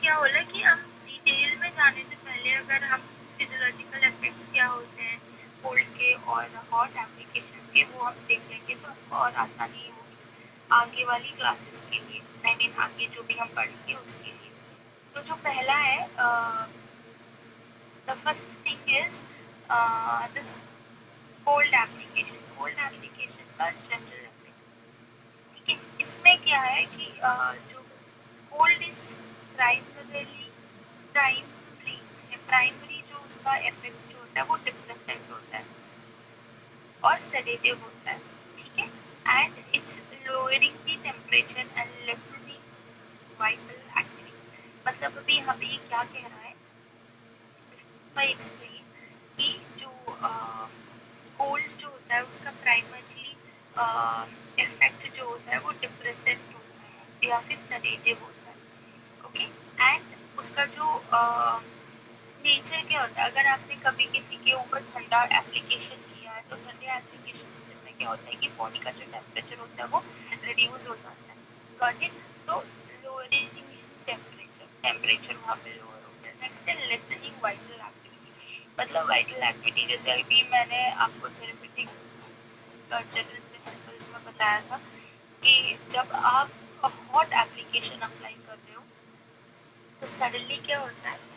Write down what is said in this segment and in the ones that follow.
क्या बोला कि हम डिटेल में जाने से पहले अगर हम फिजियोलॉजिकल इफेक्ट्स क्या होते हैं कोल्ड के और हॉट एप्लीकेशंस के वो हम देख लेंगे तो हमको और आसानी होगी आगे वाली क्लासेस के लिए, आई मीन आगे जो भी हम पढ़ेंगे उसके लिए। तो जो पहला है the first thing is this cold application. Cold application का जनरल इफेक्ट्स, ठीक है। इसमें क्या है कि जो कोल्ड इज प्राइमरी प्राइमरी जो उसका इफेक्ट जो होता है वो डिप्रेसेंट होता है और सेडेटिव होता है, ठीक है। And it's lowering the temperature and listening vital activities. मतलब अभी हमें ये क्या कह रहा है, मैं एक्सप्लेन कि जो कोल्ड जो होता है उसका प्राइमरली इफेक्ट जो होता है वो डिप्रेसेंट होता है या फिर सेडेटिव होता है, ओके। एंड उसका जो नेचर क्या होता है, अगर आपने कभी किसी के ऊपर ठंडा एप्लीकेशन किया है तो ठंडे एप्लीकेशन में क्या होता है कि बॉडी का जो टेम्परेचर होता है वो रिड्यूस हो जाता है, got it. So lowering temperature वहाँ पे लोअर होता है। नेक्स्ट है लिसनिंग वाइटल एक्टिविटी। मतलब वाइटल एक्टिविटी जैसे अभी मैंने आपको थेरेपेटिक जनरल प्रिंसिपल्स में बताया था कि जब आप हॉट एप्लीकेशन अप्लाई कर रहे हो तो सडनली क्या होता है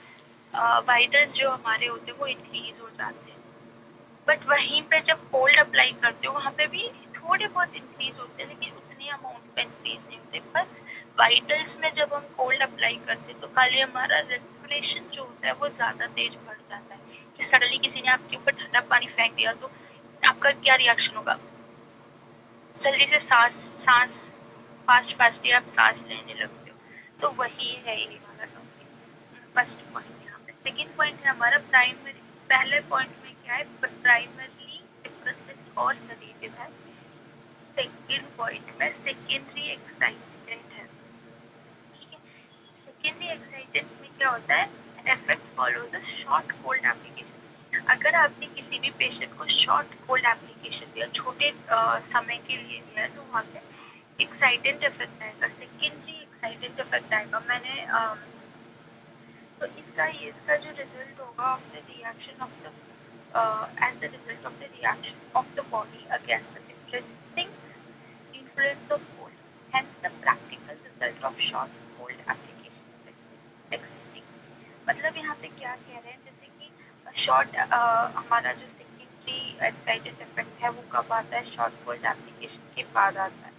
वाइटल्स जो हमारे होते हैं वो इंक्रीज हो जाते हैं, बट वहीं पे जब कोल्ड अप्लाई करते हो वहाँ पे भी थोड़े बहुत इंक्रीज होते हैं लेकिन उतनी अमाउंट पे इंक्रीज नहीं होते। पर वाइटल्स में जब हम कोल्ड अप्लाई करते हैं तो खाली हमारा रेस्पिरेशन जो होता है वो ज्यादा तेज बढ़ जाता है कि सडनली किसी ने आपके ऊपर ठंडा पानी फेंक दिया तो आपका क्या रिएक्शन होगा, जल्दी से सांस सांस फास्ट फास्ट आप सांस लेने लगते हो। तो वही है ये वाला टॉपिक, फर्स्ट पॉइंट। यहाँ पे सेकेंड पॉइंट है हमारा प्राइमरी। पहले पॉइंट में क्या है, प्राइमरली डिप्रेसिव और सेडेटिव है। सेकेंड पॉइंट में सेकेंडरी एक्साइटेंट है, ठीक है। सेकेंडरी एक्साइटेंट में क्या होता है, effect follows a short cold application. अगर आपने किसी भी पेशेंट को शॉर्ट कोल्ड एप्लीकेशन दिया, छोटे समय के लिए दिया है, तो वहाँ पे एक्साइटेंट इफेक्ट आएगा, सेकेंडरी एक्साइटेंट इफेक्ट आएगा। मैंने तो इसका जो रिजल्ट होगा of the reaction of the as the result of the reaction of the body against the depressing influence of cold. Hence the practical result of short cold application is existing. मतलब यहाँ पे क्या कह रहे हैं, जैसे कि शॉर्ट हमारा जो सेकेंडरी एक्साइटेड इफेक्ट है वो कब आता है, शॉर्ट कोल्ड एप्लीकेशन के बाद आता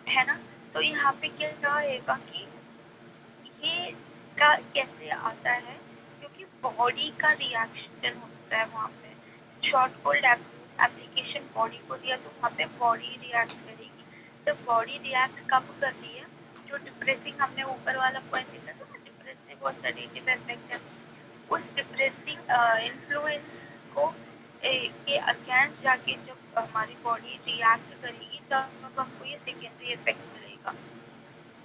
है ना। तो यहाँ पे क्या रहेगा कि ये का कैसे आता है, क्योंकि बॉडी का रिएक्शन होता है वहाँ पे। शॉर्ट कोल्ड एप्लीकेशन बॉडी को दिया तो वहाँ पे बॉडी रिएक्ट करेगी। जब बॉडी रिएक्ट कब कर रही है, जो डिप्रेसिंग हमने ऊपर वाला पॉइंट देखा था ना, डिप्रेसिव और सेडेटिव इफेक्ट है, उस डिप्रेसिंग इन्फ्लुएंस को के अगेंस्ट जाके जब हमारी बॉडी रिएक्ट करेगी तब हमको ये सेकेंडरी इफेक्ट मिलेगा।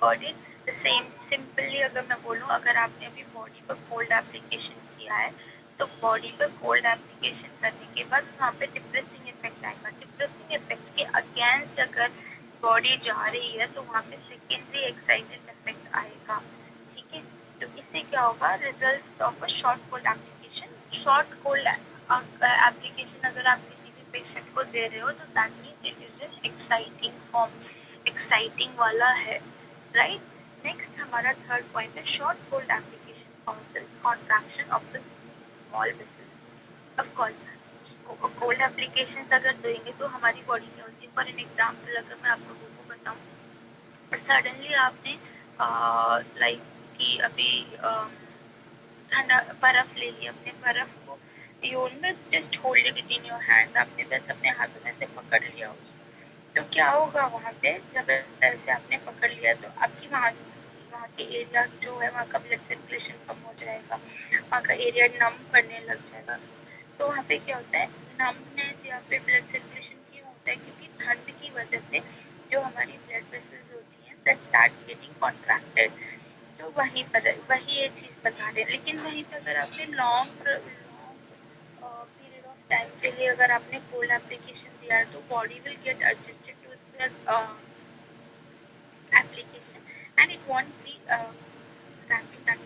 बॉडी सेम सिंपली अगर मैं बोलूँ, अगर आपने अभी बॉडी पर कोल्ड एप्लीकेशन किया है तो बॉडी पर कोल्ड एप्लीकेशन करने के बाद वहाँ पे डिप्रेसिंग इफेक्ट आएगा। डिप्रेसिंग इफेक्ट के अगेंस्ट अगर बॉडी जा रही है तो वहाँ पे सेकेंडरी एक्साइटेड इफेक्ट आएगा, ठीक है। तो इससे क्या होगा, result of a short cold application. Short cold application अगर आप किसी भी पेशेंट को दे रहे हो तो that means it is an exciting form, exciting वाला है, राइट। नेक्स्ट हमारा थर्ड पॉइंट है short cold application causes contraction of the small vessels. Of course cold applications अगर देंगे तो हमारी बॉडी क्या होती है, फॉर एन एग्जांपल अगर मैं आप लोगों को बताऊं, सडनली आपने लाइक कि अभी ठंडा बर्फ ले लिया, अपने बर्फ को you just hold it in your hands, आपने बस अपने हाथों में से पकड़ लिया उसको, तो क्या होगा वहाँ पे, जब ऐसे आपने पकड़ लिया तो आपकी वहाँ के एरिया जो है वहाँ का ब्लड सर्कुलेशन कम हो जाएगा, वहाँ का एरिया नम पड़ने लग जाएगा। तो वहाँ पे क्या होता है, नमनेस या फिर ब्लड सर्कुलेशन क्यों होता है, क्योंकि ठंड की वजह से जो हमारी ब्लड वेसल्स होती हैं दैट स्टार्ट गेटिंग कॉन्ट्रैक्टेड। तो वहीं पर वही एक चीज़ बता रहे हैं। लेकिन वहीं पर अगर आपने लॉन्ग पीरियड ऑफ टाइम के लिए अगर आपने कोल्ड एप्लीकेशन दिया है तो body will get adjusted to the application and it won't be cramping that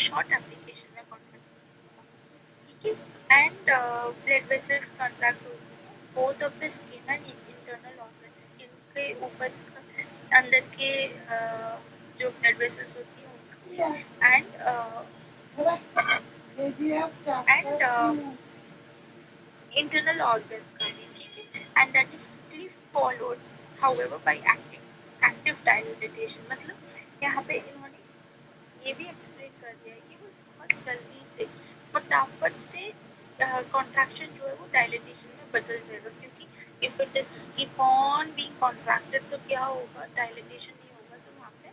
short application में कॉन्ट्रैक्ट होगा, ठीक है। एंड ब्लड वेसल्स कॉन्ट्रैक्ट होती है both of the skin and internal organ, skin के ऊपर अंदर के जो ब्लड वेसल्स होती है एंड internal organs का भी, ठीक है। And that is quickly followed however by active dilatation, मतलब यहाँ पे इन्होंने ये भी एक्सप्लेन कर दिया है कि वो बहुत जल्दी से फटाफट से कॉन्ट्रैक्शन जो है वो डायलिटेशन में बदल जाएगा, क्योंकि if it is keep on being contracted तो क्या होगा, डायलिटेशन नहीं होगा तो वहाँ पे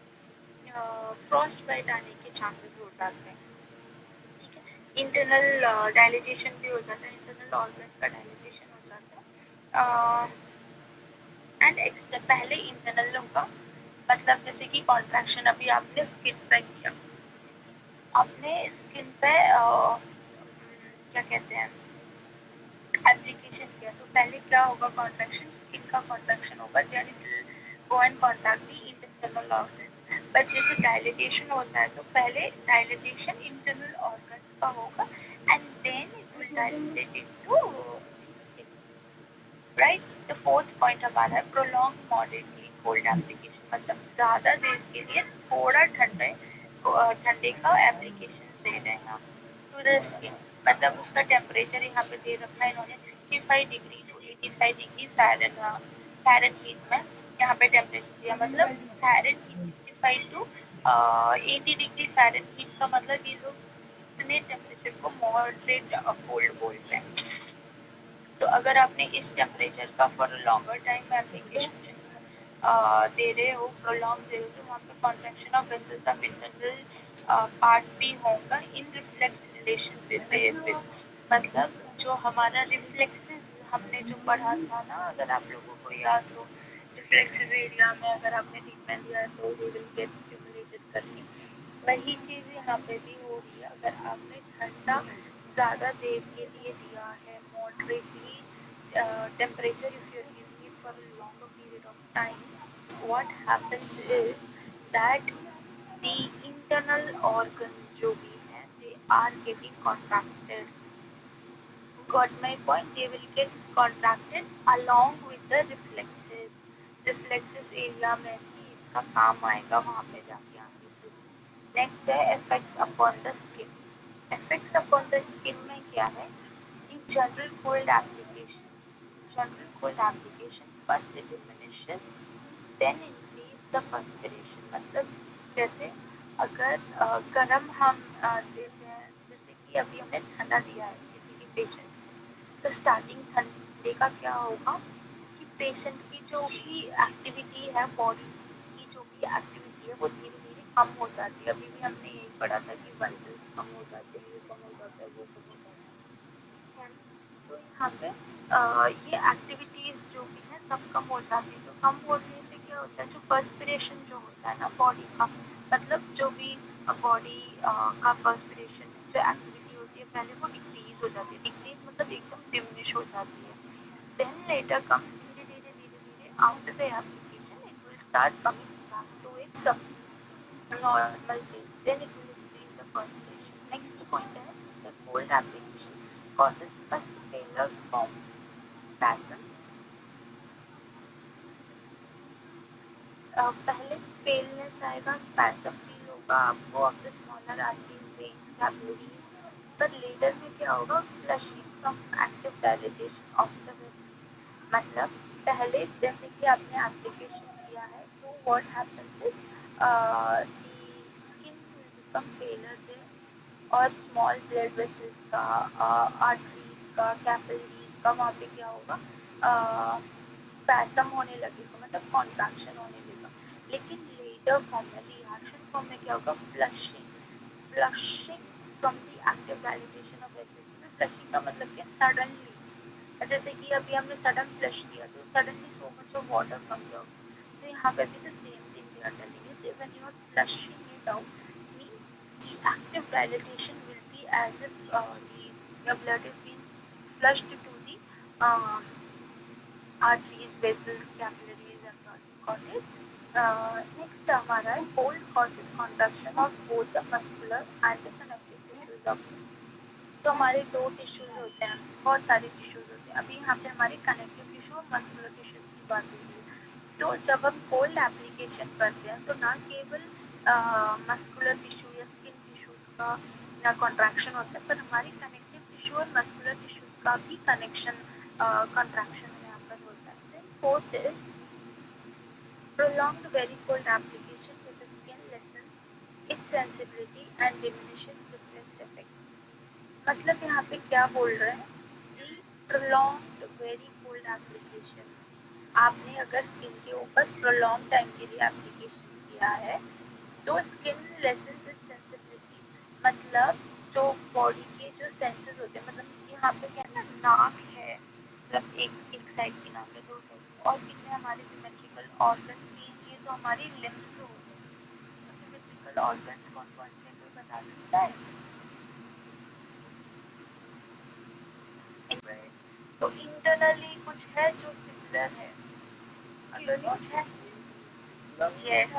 फ्रॉस्ट बाइट आने के चांसेस हो जाते हैं, ठीक है। इंटरनल डायलिटेशन भी हो जाता है, इंटरनल ऑर्गन्स का डायलिटेशन हो जाता है। एंड पहले इंटरनल होगा, मतलब जैसे कि कॉन्ट्रैक्शन अभी आपने स्किन पे किया, आपने स्किन पे क्या कहते हैं एप्लीकेशन किया, तो पहले क्या होगा, कॉन्ट्रैक्शन स्किन का कॉन्ट्रैक्शन होगा, then it will go and contract the internal organs. But जैसे डायलिटेशन होता है तो पहले डायलिटेशन इंटरनल ऑर्गन्स का होगा and then it will dilate into skin, right. The fourth point हमारा है प्रोलॉन्ग मॉडरेटली कोल्ड एप्लीकेशन, मतलब ज्यादा देर के लिए थोड़ा ठंडे का एप्लीकेशन दे रहे हैं टू द स्किन, मतलब उसका टेम्परेचर यहाँ पे दे रखा है इन्होंने 65 डिग्री टू 85 डिग्री फ़ारेनहीट में यहाँ पे टेम्परेचर दिया, मतलब फ़ारेनहीट 65 टू 80 डिग्री फ़ारेनहीट का मतलब ये लोग इतने टेम्परेचर को मॉडरेट कोल्ड बोलते हैं। तो अगर आपने इस टेम्परेचर का फॉर लॉन्गर टाइम एप्लीकेशन दे रहे हो, प्रोलॉन्ग दे रहे हो, तो वहाँ पे contraction of vessels of internal part भी होगा इन रिफ्लेक्स रिलेशन विद, मतलब जो हमारा रिफ्लेक्सेस हमने जो पढ़ा था ना, अगर आप लोगों को याद हो, रिफ्लेक्सेस एरिया में अगर आपने ट्रीटमेंट दिया तो दे विल गेट स्टिमुलेटेड करके, वही चीज यहाँ पे भी हो रही है। अगर आपने ठंडा ज्यादा देर के लिए दिया है, moderately temperature, if you're giving it for a longer period of time, what happens is that the internal organs जो भी हैं they are getting contracted, got my point, they will get contracted along with the reflexes area में भी इसका काम आएगा वहाँ पे जाके आगे चल के। नेक्स्ट है effects upon the skin, effects upon the skin में क्या है, in general cold application first it diminishes then increase the perspiration, मतलब जैसे अगर गर्म हम देते हैं, जैसे कि अभी हमने ठंडा दिया है किसी की पेशेंट, तो स्टार्टिंग ठंडे का क्या होगा कि पेशेंट की जो भी एक्टिविटी है, बॉडी की जो भी एक्टिविटी है वो धीरे धीरे कम हो जाती है। अभी भी हमने यही पढ़ा था कि वाइटल्स कम हो जाते हैं, ये कम हो जाता है, वो कम हो जाता है, तो यहाँ पे ये एक्टिविटीज जो भी है सब कम हो जाती है। तो कम होने पे क्या होता है, जो पर्सपिरेशन जो होता है ना बॉडी का, मतलब जो भी बॉडी का पर्सपिरेशन जो एक्टिविटी होती है पहले वो डिक्रीज हो जाती है, डिक्रीज मतलब एकदम डिमिनिश हो जाती है, देन लेटर कम्स धीरे धीरे after the application it will start coming back to its normal phase, then it will increase the perspiration. Next point है the cold application causes first paler form spasm, पहले paleness आएगा, spasm feel होगा आपको of the smaller arteries, veins, capillaries, पर later में क्या होगा, flushing from active dilatation of the vessels, मतलब पहले जैसे कि आपने एप्लीकेशन किया है तो what happens is the skin will become paler then, और स्मॉल ब्लड वेसल्स का, आर्टरीज का, कैपिलरीज का वहाँ पे क्या होगा, स्पैसम होने लगेगा, मतलब कॉन्ट्रैक्शन होने लगेगा। लेकिन लेटर फॉर्म में, रिएक्शन फॉर्म में क्या होगा, flushing from the active dilatation of vessels, flushing का मतलब क्या, सडनली, जैसे कि अभी हमने सडन फ्लश किया तो suddenly so much of water comes out, तो यहाँ पे भी the same thing they are telling is when you are flushing it out means the active dilatation will be as if the blood is being flushed to the arteries, vessels, capillaries and got it. Next हमारा है cold causes contraction of both the muscular and the connective tissues of the skin. तो हमारे दो tissues होते हैं, बहुत सारे tissues होते हैं। अभी यहाँ पे हमारे कनेक्टिव टिश्यू और मस्कुलर टिश्यूज की बात हो रही है। तो जब हम कोल्ड एप्लीकेशन करते हैं तो ना केवल मस्कुलर टिश्यू या स्किन टिश्यूज का कॉन्ट्रैक्शन होता है, पर हमारी कनेक्टिव टिश्यू और मस्कुलर टिश्यूज का भी कॉन्ट्रैक्शन यहाँ पर होता है। Then fourth is prolonged very cold application to the skin lessens its sensibility and diminishes reflex effects। मतलब यहाँ पे क्या बोल रहे हैं कि prolonged very cold applications, आपने अगर स्किन के ऊपर prolonged टाइम के लिए एप्लीकेशन किया है तो स्किन लेसन्स इट्स सेंसिबिलिटी, मतलब जो बॉडी के जो सेंसेस होते हैं, मतलब यहाँ पे क्या है ना, नाक है, मतलब एक साइड की नाक है, दो साइड की, और कितने हमारे सिमेट्रिकल ऑर्गन्स नहीं है, ये तो हमारी लिम्स हो गए। तो सिमेट्रिकल ऑर्गन्स कौन कौन से, कोई बता सकता है? तो इंटरनली कुछ है जो सिमिलर है, अगर कुछ है, यस,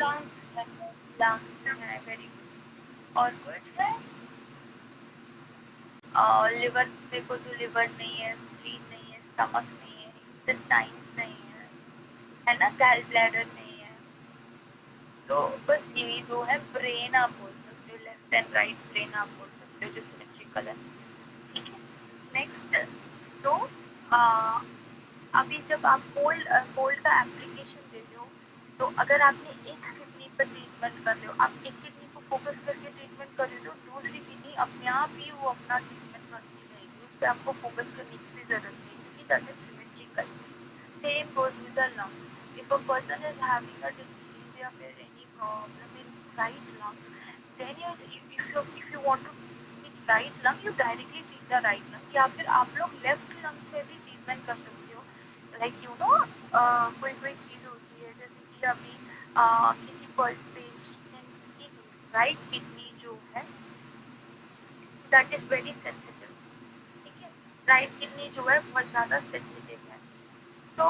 लंग्स है, वेरी गुड। और कुछ है, लिवर देखो तो लिवर नहीं है, स्प्लीन नहीं है, स्टमक नहीं है, इंटेस्टाइन्स नहीं है ना, गैल ब्लैडर नहीं है। तो बस यही दो है। ब्रेन आप बोल सकते हो, लेफ्ट एंड राइट ब्रेन आप बोल सकते हो जो सिमेट्रिकल है, ठीक है। नेक्स्ट, तो आ, अभी जब आप कोल्ड का एप्लीकेशन देते हो, तो अगर आपने एक किडनी पर ट्रीटमेंट कर रहे हो, आप एक किडनी को फोकस करके ट्रीटमेंट कर रहे हो, तो दूसरी किडनी अपने आप ही वो अपना ट्रीटमेंट करती रहेगी, उस पर आपको फोकस करने की भी जरूरत नहीं है, क्योंकि that is symmetrical. Same goes with the lungs. If a person is having a dysphagia or any problem in right lung, then if you want to treat right lung, you directly treat the right lung, या फिर आप लोग left lung पे भी treatment कर सकते हो। Like you know, कोई कोई चीज होती है, जैसे कि अभी किसी पेशेंट की राइट किडनी जो है दैट इज वेरी सेंसिटिव, ठीक है, राइट किडनी जो है बहुत ज्यादा सेंसिटिव है। तो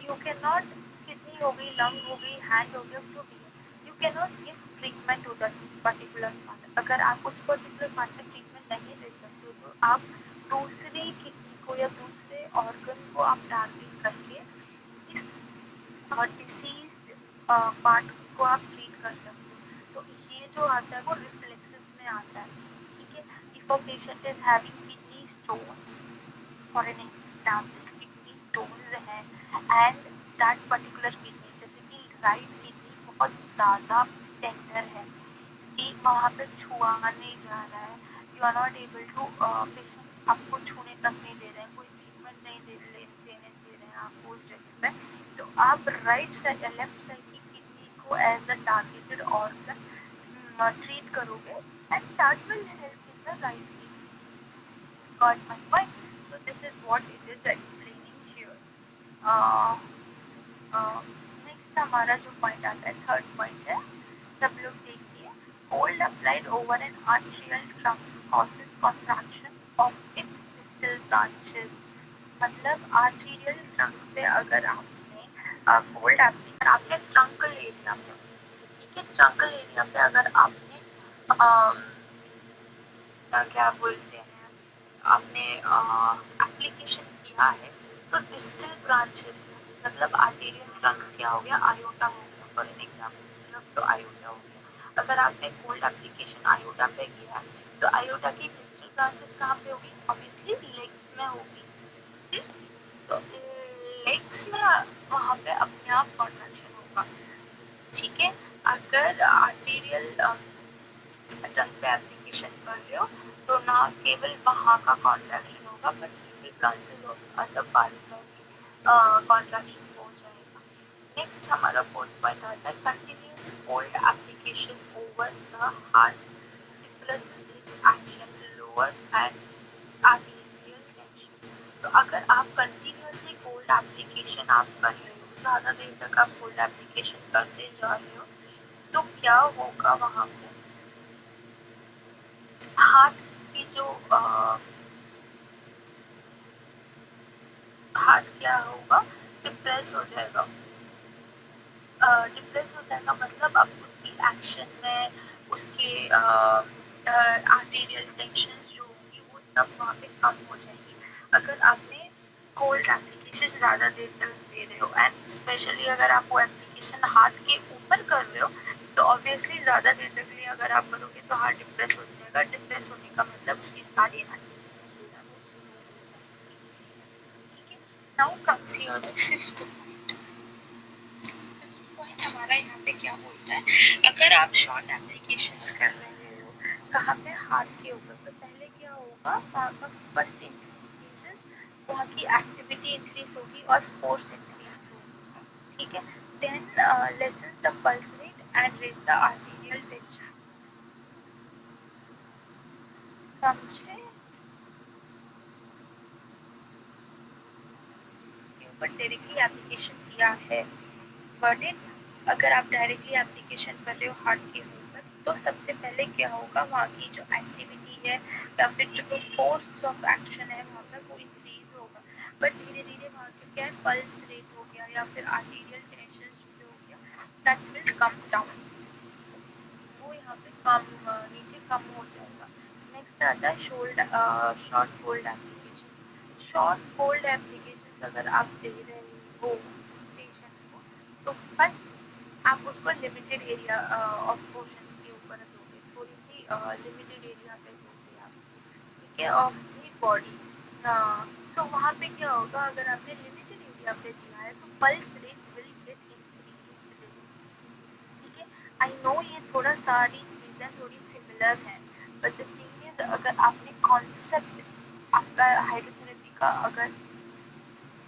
यू कैन नॉट, किडनी हो गई, लंग हो गई, हैंड हो गया, जो भी है, you can not give treatment to that particular part. अगर आप उस पर्टिकुलर पार्ट में ट्रीटमेंट नहीं दे सकते हो, तो आप दूसरी किडनी को या दूसरे ऑर्गन को आप टारगेट करके इस डिसीज्ड पार्ट को आप ट्रीट कर सकते हो। तो ये जो आता है वो रिफ्लेक्सेस में आता है, ठीक है। If a patient is having kidney stones, for an example kidney stones हैं, एंड दैट पर्टिकुलर किडनी, जैसे कि राइट किडनी बहुत ज़्यादा टेंडर है कि वहाँ पे छुआ नहीं जा रहा है, you are not able to, patient आपको छूने तक नहीं दे रहे हैं, कोई ट्रीटमेंट नहीं देने दे रहे हैं आपको उस जगह पे, तो आप राइट साइड या लेफ्ट साइड की किडनी को as a targeted organ treat करोगे, and that will help in the right kidney. Got my point? So this is what it is explaining here. Uh, next हमारा जो point आता है, third point है, सब लोग देखिए, cold applied over an arterial trunk causes contraction of its distal branches। मतलब arterial trunk पे अगर आपने कोल्ड एप्लीकेशन, आपने ट्रंकल एरिया पे, ठीक है, ट्रंकल एरिया पे अगर आपने क्या बोलते हैं, आपने एप्लीकेशन किया है, तो डिस्टल ब्रांचेस, मतलब आर्टेरियल ट्रंक क्या हो गया, आयोटा हो गया, फॉर एन एग्जाम्पल तो आयोटा हो गया। अगर आपने कोल्ड एप्लीकेशन आयोटा पे किया, तो आयोटा की डिस्टल ब्रांचेस कहाँ पे होगी, ऑब्वियसली लेग्स में होगी। तो लेग्स में वहाँ पे अपने आप कॉन्ट्रैक्शन होगा, ठीक है। अगर आर्टेरियल ट्रंक पे एप्लीकेशन कर रहे हो, तो ना केवल वहाँ का कॉन्ट्रैक्शन होगा, but distal branches of other parts में भी कॉन्ट्रैक्शन हो जाएगा। नेक्स्ट हमारा फोर्थ पॉइंट आता है, continuous cold application over the heart depresses it's action, lower and arterial tension. तो अगर आप कंटिन्यूसली कोल्ड एप्लीकेशन आप कर रहे हो, ज़्यादा देर तक आप कोल्ड एप्लीकेशन करते जा रहे हो, तो क्या होगा वहाँ पे, हार्ट की जो हार्ट क्या होगा, डिप्रेस हो जाएगा, डिप्रेस हो जाएगा मतलब अब उसकी एक्शन में उसके आर्टीरियल टेंशन जो होंगी वो सब वहाँ पे कम हो जाएगी। अगर आपने कोल्ड एप्लीकेशन ज़्यादा देर तक दे रहे हो एंड स्पेशली अगर आप वो एप्लीकेशन हार्ट के ऊपर कर रहे हो तो ऑब्वियसली ज़्यादा देर तक लिए अगर आप करोगे तो हार्ट डिप्रेस हो जाएगा। डिप्रेस होने का मतलब उसकी सारी एक्टिविटीज जो है वो स्लो हो जाएगी। ठीक है, now comes here the fifth point. Fifth point हमारा यहाँ पे क्या बोलता है, अगर आप शॉर्ट एप्लीकेशंस कर रहे हो कहाँ पे, हाथ के ऊपर, तो पहले क्या होगा, वहाँ का फर्स्ट इंक्रीजेस, वहाँ की एक्टिविटी इंक्रीज होगी और फोर्स इंक्रीज होगी। ठीक है, then lessens the pulse rate and raise the arterial tension. समझे, के ऊपर डायरेक्टली एप्लीकेशन किया है बट अगर आप डायरेक्टली एप्लीकेशन कर रहे हो हार्ट के ऊपर तो सबसे पहले क्या होगा, वहाँ की जो एक्टिविटी है या फिर जो फोर्स ऑफ एक्शन है वहाँ पे वो इंक्रीज होगा। बट धीरे धीरे वहाँ का क्या है, पल्स रेट हो गया या फिर आर्टीरियल टेंशन जो हो गया, दैट विल कम डाउन, वो यहाँ पे कम नीचे कम हो जाएगा। नेक्स्ट आता है short cold application. Short cold application अगर आप दे रहे हो पेशेंट को तो फर्स्ट आप उसको लिमिटेड एरिया ऑफ पोर्शन के ऊपर दोगे, थोड़ी सी लिमिटेड एरिया पे दोगे आप, ठीक है, ऑफ दी बॉडी। सो वहाँ पे क्या होगा, अगर आपने लिमिटेड एरिया पे दिया है तो pulse rate will get increased. ठीक है, आई नो ये थोड़ा सारी चीज़ें थोड़ी सिमिलर हैं बट द थिंग इज अगर आपने कॉन्सेप्ट आपका हाइड्रोथेरेपी का अगर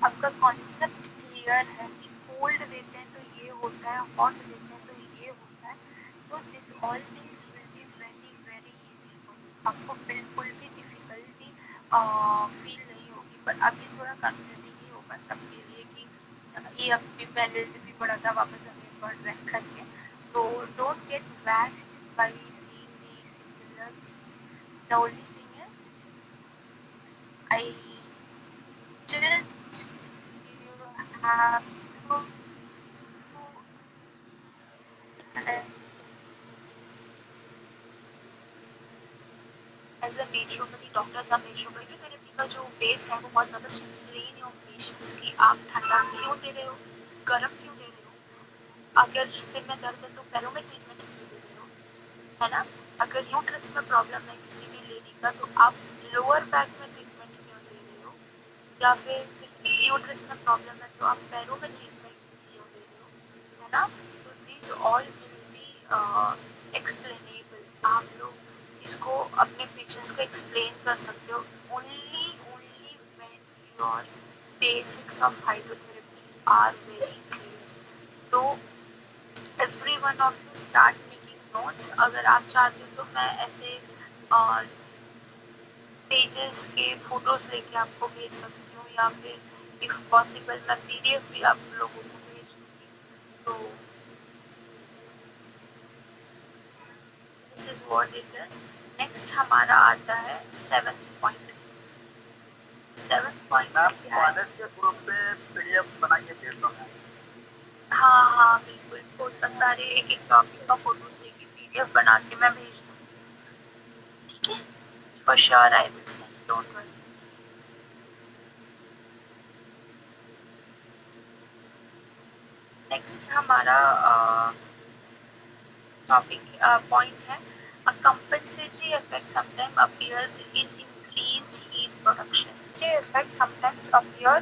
आपका कॉन्सेप्ट क्लियर है कि कोल्ड देते हैं तो ये होता है, हॉट देते हैं तो ये होता है, तो this all things will be very very easy for you. आपको बिल्कुल भी डिफिकल्टी फील नहीं होगी। पर अभी थोड़ा कंफ्यूजिंग ही होगा सबके लिए कि ये अभी पहले भी पढ़ा था वापस अभी पढ़ रहे करके, तो don't get vexed by seeing the similar things. The only thing is I just you have to as a naturopathy doctors आप नेचुरोपैथी थेरेपी का जो बेस है वो बहुत ज़्यादा स्ट्रेन योर पेशेंट्स की आप ठंडा क्यों दे रहे हो, गर्म क्यों दे रहे हो, अगर सिर में दर्द है तो पैरों में ट्रीटमेंट क्यों दे रहे हो, है ना, अगर यूट्रस में प्रॉब्लम है किसी भी लेडी का तो आप लोअर बैक में ट्रीटमेंट क्यों दे रहे हो, या फिर यूट्रस में प्रॉब्लम है तो आप पैरों में ट्रीटमेंट क्यों दे रहे हो, है ना। तो this all will be explainable. आप लोग इसको अपने पेशेंट्स को एक्सप्लेन कर सकते हो only only when your basics of hydrotherapy are very clear. तो every one of you start making notes. अगर आप चाहते हो तो मैं ऐसे पेजेस के फोटोज लेके आपको भेज सकती हूँ या फिर इफ पॉसिबल मैं पीडीएफ भी आप लोगों को भेज दूंगी। तो this is what it is. Next हमारा आता है सेवेंथ पॉइंट। सेवेंथ पॉइंट क्या है, के ग्रुप पे पीडीएफ बना के भेज दो। हाँ हाँ बिल्कुल, फोटो सारे एक एक टॉपिक का फोटोज लेके पीडीएफ बना के मैं भेज दूंगी। ठीक है, for sure I will send, don't worry. Next हमारा topic point है, a compensatory effect sometimes appears in increased heat production. The effect sometimes appear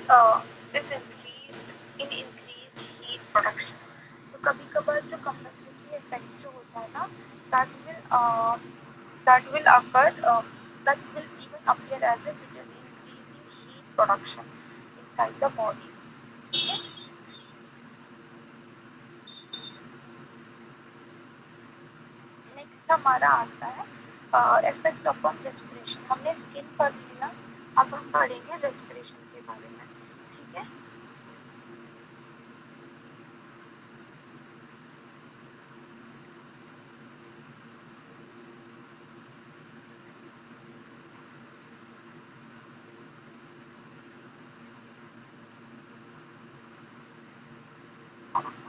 is increased in increased heat production. तो कभी कभार जो compensatory effect जो होता है ना, that will occur that will even appear as if it is increasing heat production inside the body. ठीक है, नेक्स्ट हमारा आता है इफेक्ट्स अपॉन रेस्पिरेशन। हमने स्किन पढ़ लिया, अब हम पढ़ेंगे रेस्पिरेशन के बारे में। ठीक है,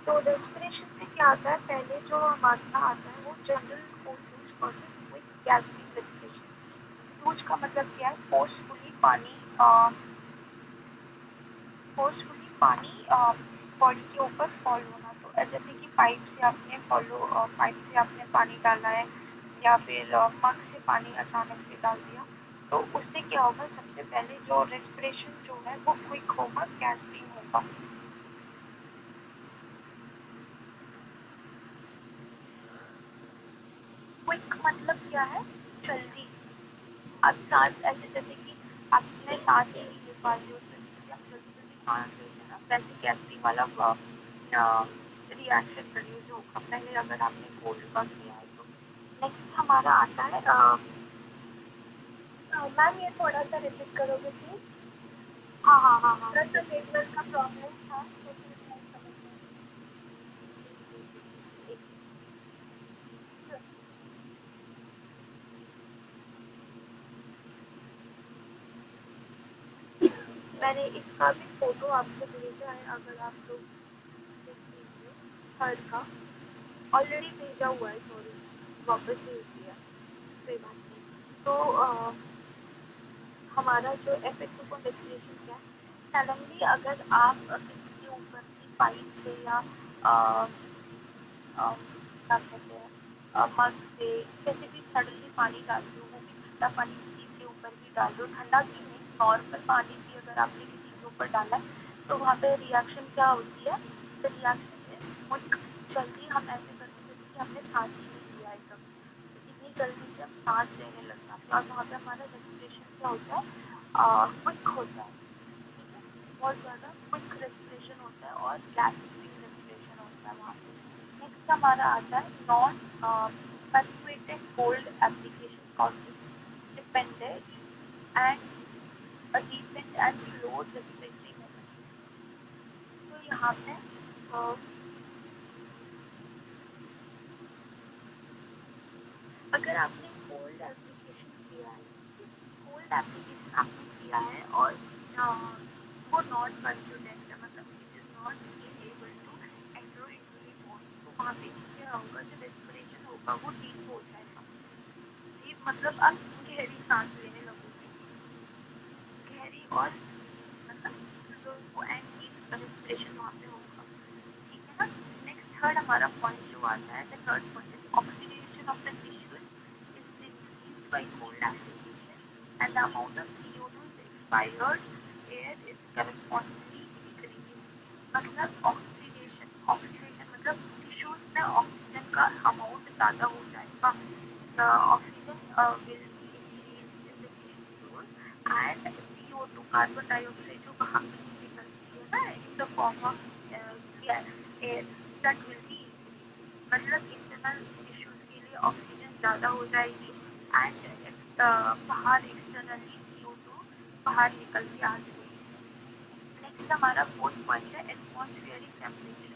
तो रेस्पिरेशन में क्या आता है, पहले जो हमारा आता है वो general cold process with gastric respiration. Twos का मतलब क्या है, फोर्सफुली पानी बॉडी के ऊपर फॉल होना। तो जैसे कि पाइप से आपने पानी डाला है या फिर मग से पानी अचानक से डाल दिया, तो उससे क्या होगा, सबसे पहले जो रेस्पिरेशन जो है वो क्विक होगा, गैस्पिंग होगा। क्विक मतलब क्या है, जल्दी। अब सांस ऐसे, जैसे कि आपने सांस ही नहीं ले पा रहे हो, तो जैसे हम जल्दी जल्दी सांस लेते हैं ना, वैसे गैस्ट्रिक वाला रिएक्शन प्रोड्यूस होगा, पहले अगर आपने कोल्ड का किया है तो। नेक्स्ट हमारा आता है मैम ये थोड़ा सा रिपीट करोगे प्लीज। हाँ हाँ हाँ हाँ, थोड़ा सा नेटवर्क का प्रॉब्लम था तो फिर नहीं समझ में जी जी एक मैंने इसका भी फोटो आपको भेजा है, अगर आप लोग देख लीजिए। थर्ड का ऑलरेडी भेजा हुआ है, सॉरी वापस भेज दिया, कोई बात नहीं। तो हमारा जो एफेक्ट्स ऑफ रेस्पिरेशन क्या है, सडनली अगर आप किसी के ऊपर की पाइप से या क्या कहते हैं मग से कैसे भी सडनली पानी डाल दो, वो भी ठंडा पानी किसी के ऊपर भी डाल दो, ठंडा भी नहीं, नॉर्मल पानी भी अगर आपने किसी के ऊपर डाला है, तो वहाँ पे रिएक्शन क्या होती है, द रिएक्शन इज क्विक। जल्दी हम ऐसे करते हैं जैसे कि हमने सांस ही नहीं लिया है कभी, तो इतनी जल्दी से हम सांस लेने लग जाते हैं, और वहाँ पे हमारा रेस्पिरेशन क्या होता है, क्विक होता है। ठीक है, बहुत ज़्यादा क्विक रेस्पिरेशन होता है और गैस फिलिंग रेस्पिरेशन होता है वहाँ पे। नेक्स्ट हमारा आता है non perpetuated cold application causes dependent and a deepened and slowed respiratory movements। तो यहाँ पे अगर आपने कोल्ड एप्लीकेशन किया है, कोल्ड एप्लीकेशन आपने किया है और वो नॉन परफ्यूडेंट है, मतलब it is not able to enter into the body, तो वहाँ पे क्या होगा, जो रेस्पिरेशन होगा वो डीप हो जाएगा। डीप मतलब आप गहरी सांस लेने लगोगे, गहरी और मतलब स्लो एंड डीप रेस्पिरेशन वहाँ पे होगा। ठीक है ना। नेक्स्ट थर्ड हमारा पॉइंट जो आता है, the third point is oxidation of the tissues is increased by cold applications and the amount of CO2 is expired air is correspondingly decrease. मतलब ऑक्सीडेशन, ऑक्सीडेशन मतलब टिश्यूज में ऑक्सीजन का amount ज़्यादा हो जाएगा, oxygen will be increase in the tissues and CO2 carbon dioxide जो बाहर निकलती है ना in the form of air, that will be increase. मतलब इंटरनल टिश्यूज के लिए ऑक्सीजन ज़्यादा हो जाएगी एंड बाहर एक्सटर्नली CO2 बाहर निकल के आ जाएगी। नेक्स्ट हमारा फोर्थ पॉइंट है atmospheric temperature.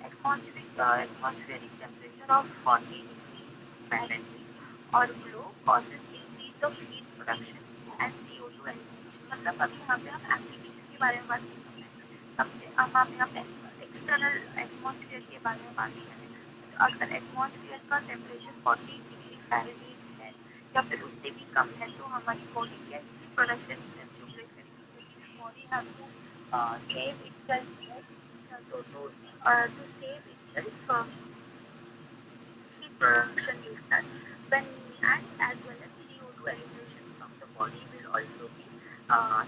Atmospheric temperature of 40 degree Fahrenheit और below causes increase of heat production and CO2 elimination. मतलब अभी यहाँ पे हम एप्लीकेशन के बारे में बात नहीं कर रहे हैं, समझे, हम यहाँ पे एक्सटर्नल एटमॉस्फेयर के बारे में बात कर रहे हैं। तो अगर एटमॉस्फेयर का टेम्परेचर 40 डिग्री फ़ारेनहीट है या फिर उससे भी कम है, तो हमारी बॉडी क्या हीट प्रोडक्शन स्टिमुलेट करेगी, क्योंकि body have to save itself, right? To save itself, heat production will start when, and as well as CO2 elimination from the body will also be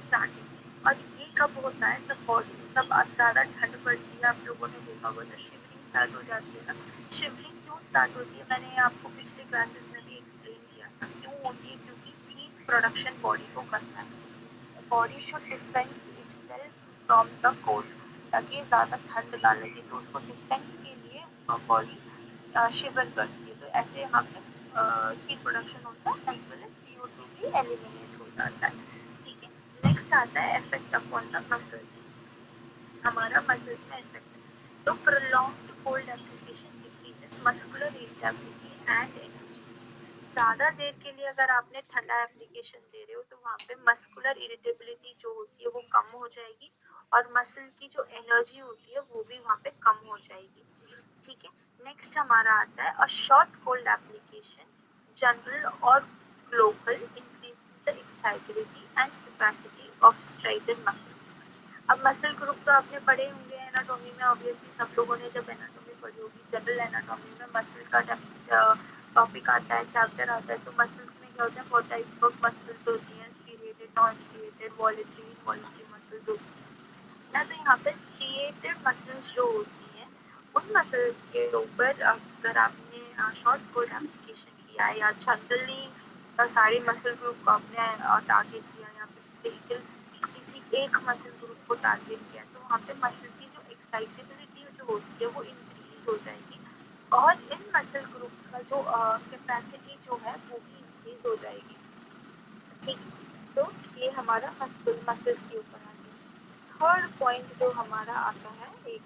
starting। और ये कब होता है, जब body, जब आप ज़्यादा ठंड पड़ती है, आप लोगों ने देखा होगा तो शिवरिंग स्टार्ट हो जाती है ना। शिवरिंग क्यों स्टार्ट होती है, मैंने आपको पिछले क्लासेस में भी एक्सप्लेन किया था क्यों होती है, क्योंकि हीट प्रोडक्शन बॉडी को करना है। Body should defence itself from the cold, ताकि ज़्यादा ठंड ना लगे, तो उसको डिफेंस के लिए बॉडी शिवर करती है, तो ऐसे यहाँ पे हीट प्रोडक्शन होता है एज वेल एज CO2 भी एलिमिनेट हो जाता है। ठीक है। नेक्स्ट आता है इफेक्ट अपॉन द मसल्स। हमारा मसल्स में इफेक्ट है, तो prolonged cold application decreases muscular irritability and energy. ज़्यादा देर के लिए अगर आपने ठंडा एप्लीकेशन दे रहे हो, तो वहाँ पे मस्कुलर इरिटेबिलिटी जो होती है वो कम हो जाएगी और मसल की जो एनर्जी होती है वो भी वहाँ पे कम हो जाएगी। ठीक है, नेक्स्ट हमारा आता है a short cold application general और global increases the excitability and capacity of striated muscles. अब मसल ग्रुप तो आपने पढ़े होंगे एनाटॉमी में, ऑब्वियसली सब लोगों ने जब एनाटॉमी पढ़ी होगी, जनरल एनाटॉमी में मसल का टॉपिक आता है, चैप्टर आता है, तो मसल्स में क्या होता है, 4 टाइप ऑफ मसल्स होती हैं, स्ट्रिएटेड, नॉन स्ट्रिएटेड, वॉलेटरी, इनवॉलेटरी मसल्स होती हैं ना। तो यहाँ पे स्ट्रिएटेड मसल्स जो होती हैं, उन मसल्स के ऊपर अगर आपने शॉर्ट कोड एप्लीकेशन किया है या जनरली सारे मसल ग्रुप को आपने टारगेट किया या फिर किसी एक मसल ग्रुप को टारगेट किया, तो वहाँ पे मसल की जो एक्साइटेबिलिटी जो होती है वो इंक्रीज हो जाएगी और इन मसल ग्रुप्स का जो कैपेसिटी जो है वो भी इंक्रीज हो जाएगी। ठीक है, सो ये हमारा मसल्स के ऊपर आ गया। थर्ड पॉइंट जो हमारा आता है, एक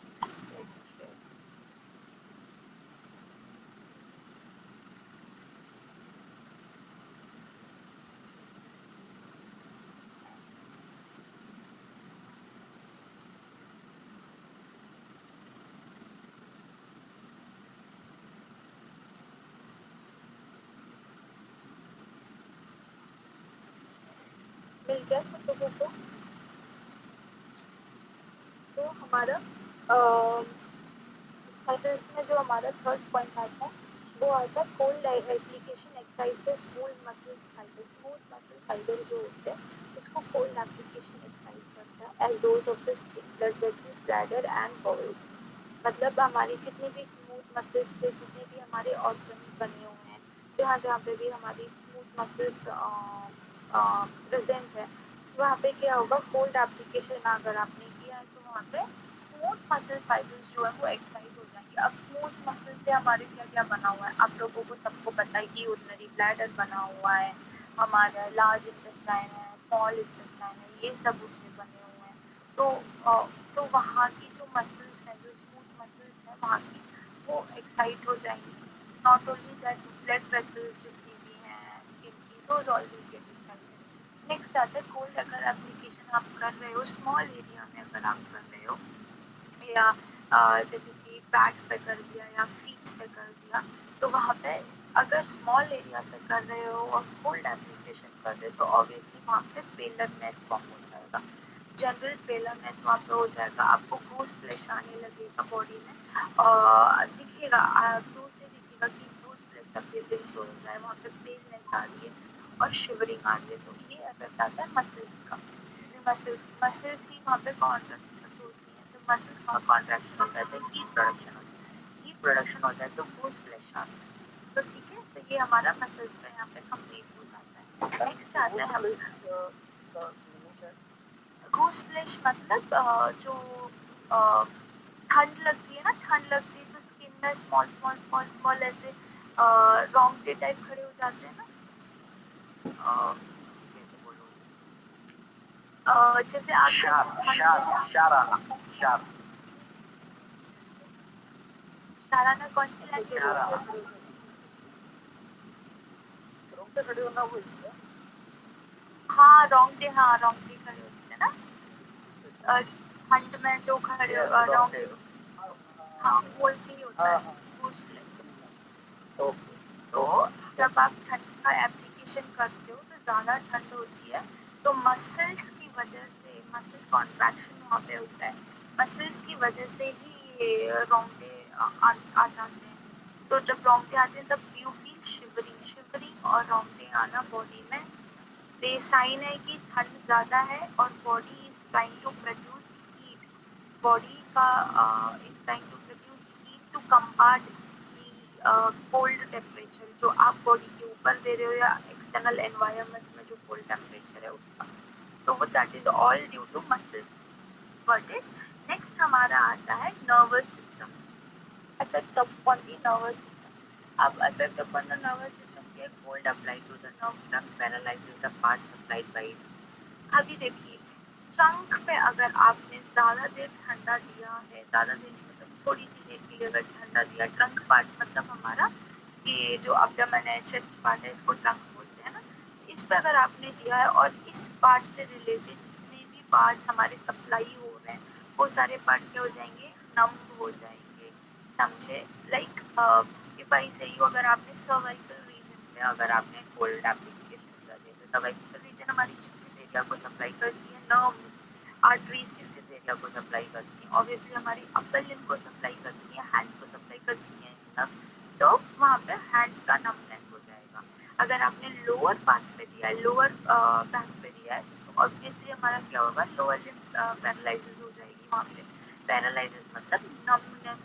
मिल गया सब लोगों को। तो हमारा मसल्स में जो हमारा थर्ड पॉइंट आता है वो आता है कोल्ड एप्लीकेशन एक्सरसाइज पे स्मूथ मसल फाइबर जो होते हैं उसको कोल्ड एप्लीकेशन एक्सरसाइज करता है as those of the blood vessels, bladder and bowels. मतलब हमारी जितनी भी स्मूथ मसल्स से जितने भी हमारे ऑर्गन्स बने हुए हैं, जहाँ जहाँ पे भी हमारी स्मूथ मसल्स प्रेजेंट है, वहाँ पे क्या होगा, कोल्ड एप्लीकेशन अगर आपने किया है तो वहाँ पे स्मूथ मसल फाइबर्स जो है वो एक्साइट हो जाएंगे। अब स्मूथ मसल से हमारे क्या क्या बना हुआ है, आप लोगों को सबको पता है कि यूरिनरी ब्लैडर बना हुआ है, हमारा लार्ज इंटेस्टाइन है, स्मॉल इंटेस्टाइन है, ये सब उससे बने हुए हैं। तो वहाँ की जो मसल्स हैं, जो स्मूथ मसल्स हैं वहाँ की, वो एक्साइट हो जाएंगी। Not only that, blood vessels जितनी भी हैं स्किन की, those all will get excited. Next आता है कोल्ड अगर एप्लीकेशन आप कर रहे हो स्मॉल एरिया में, अगर आप कर रहे हो या जैसे कि बैक पे कर दिया या फीट पे कर दिया, तो वहाँ पे अगर स्मॉल एरिया पे कर रहे हो और कोल्ड एप्लीकेशन कर रहे हो तो ऑब्वियसली वहाँ पे पेलरनेस फॉर्म हो जाएगा, जनरल पेलरनेस वहाँ पे हो जाएगा, आपको गूस फ्लैश आने लगेगा बॉडी में, दिखेगा, दूर से दिखेगा कि गूस फ्लैश अपीयरेंस हो रहा है, वहाँ पे पेलनेस आ रही है और शिवरिंग आ रही है। तो ये इफेक्ट आता है मसल्स का, मसल्स ही वहाँ पे कॉन्ट्रैक्ट होती हैं, तो मसल का कॉन्ट्रैक्शन होता है तो हीट प्रोडक्शन होता है, हीट प्रोडक्शन होता है तो गूस फ्लैश आता है। तो ठीक है, तो ये हमारा मसल्स का यहाँ पे कंप्लीट हो जाता है। नेक्स्ट आता है हमारा गूस फ्लैश, मतलब जो ठंड लगती है ना, ठंड लगती है तो स्किन में स्मॉल स्मॉल स्मॉल स्मॉल ऐसे रोंगटे टाइप खड़े हो जाते हैं ना, कैसे बोलूँ, जैसे आप शाराना कौन सी लैंग्वेज, रोंगटे खड़े होना वो, हाँ रोंगटे, हाँ रोंगटे खड़े होते हैं ना ठंड में जो खड़े रोंगटे, हाँ बोलते ही होता है गूस फ्लैश। ओके, तो जब आप ठंड का एप्लीकेशन करते हो तो ज़्यादा ठंड होती है, तो मसल्स की वजह से मसल कॉन्ट्रैक्शन वहाँ पे होता है, मसल्स की वजह से ही ये रोंगटे आ जाते हैं। तो जब रोंगटे आते हैं तब यू फील शिवरिंग, शिवरिंग और रोंगटे आना बॉडी में, ये साइन है कि ठंड ज़्यादा है और body is trying to produce heat, body का is trying to produce heat to combat cold temperature जो आप बॉडी के ऊपर दे रहे हो या एक्सटर्नल एनवायरनमेंट में जो कोल्ड टेम्परेचर है उसका, तो वो that is all due to muscles. Got it. Next हमारा आता है nervous system, effects upon the nervous system. अब effect upon the nervous system के cold applied to the nerve trunk paralyzes the part supplied by it. अभी देखिए, trunk पे अगर आपने ज़्यादा देर ठंडा दिया है, ज़्यादा देर नहीं मतलब थोड़ी सी देर के लिए अगर ठंडा दिया, ट्रंक पार्ट मतलब हमारा ये जो अब्डोमेन है, चेस्ट पार्ट है, इसको ट्रंक बोलते हैं ना, इस पे अगर आपने दिया है और इस पार्ट से रिलेटेड जितने भी पार्ट्स हमारे सप्लाई हो रहे हैं वो सारे पार्ट क्या हो जाएंगे, नम हो जाएंगे, समझे। लाइक इफ आई से यू, अगर आपने सर्वाइकल रीजन पे अगर आपने कोल्ड एप्लीकेशन कर दिया, तो सर्वाइकल रीजन हमारी किस किस एरिया को सप्लाई करती है, नर्व्स। आर्टरीज किस किस एरिया को सप्लाई करती है, ऑब्वियसली हमारी अपर लिम्ब को सप्लाई करती है, हैंड्स को सप्लाई करती है नर्व, तो वहाँ पे हैंड्स का नमनेस हो जाएगा। अगर आपने लोअर पार्ट पे दिया है, लोअर बैक पे दिया है, तो ऑब्वियसली हमारा क्या होगा, लोअर लिम्ब पैरालिसिस हो जाएगी वहाँ पे। पैरालिसिस मतलब नमनेस